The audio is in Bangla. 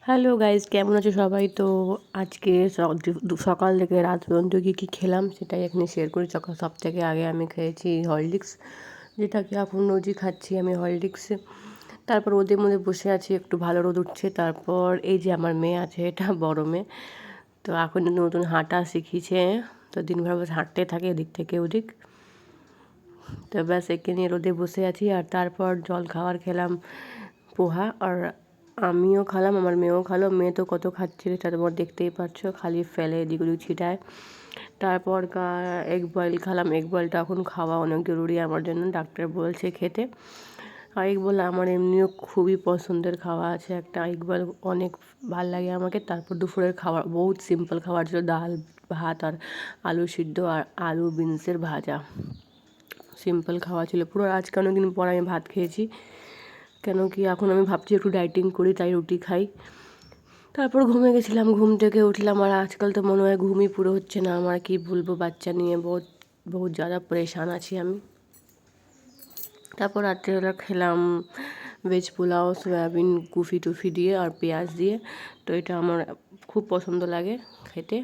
হ্যালো গাইজ, কেমন আছো সবাই? তো আজকে সকাল থেকে রাত পর্যন্ত কী খেলাম সেটাই এখানে শেয়ার করি। সব থেকে আগে আমি খেয়েছি হরলিক্স, যেটাকে এখন রোজই খাচ্ছি আমি হরলিক্স। তারপর রোদের মধ্যে বসে আছি, একটু ভালো রোদ উঠছে। তারপর এই যে আমার মেয়ে আছে, এটা বড় মেয়ে, তো এখন নতুন হাঁটা শিখিয়েছে। তো দিনভর বসে হাঁটতে থাকে এদিক থেকে ওদিক। তো ব্যাস একে নিয়ে রোদে বসে আছি। আর তারপর জল খাবার খেলাম পোহা, আর আমিও খেলাম, আমার মেয়েও খেলো। মেয়ে তো কত খাচ্ছে সেটা তোমার দেখতেই পাচ্ছ, খালি ফেলে এদিক ওদিক ছিটায়। তারপর এগ বয়েল খেলাম। এগ বয়েলটা এখন খাওয়া অনেক জরুরি আমার জন্য, ডাক্তার বলছে খেতে। আর এগ বয়েল আমার এমনিও খুবই পছন্দের খাওয়া আছে একটা, এগ বয়েল অনেক ভাল লাগে আমাকে। তারপর দুপুরের খাবার বহুত সিম্পল খাবার ছিল, ডাল ভাত আর আলু সিদ্ধ আর আলু বিনসের ভাজা। সিম্পল খাওয়া ছিল পুরো। আজকে অনেকদিন পর আমি ভাত খেয়েছি, কেন কি এখন আমি ভাবছি একটু ডায়েটিং করি, তাই রুটি খাই। তারপর ঘুমে গেছিলাম, ঘুম থেকে উঠলাম। আর আজকাল তো মনে হয় ঘুমই পুরো হচ্ছে না আমার, কি বলবো, বাচ্চা নিয়ে বহুত বহুত ज़्यादा পরেশান আছি আমি। তারপর রাত্রেবেলা খেলাম ভেজ পোলাও, সয়াবিন কুফি টুফি দিয়ে আর পেঁয়াজ দিয়ে। তো এটা আমার খুব পছন্দ লাগে খেতে।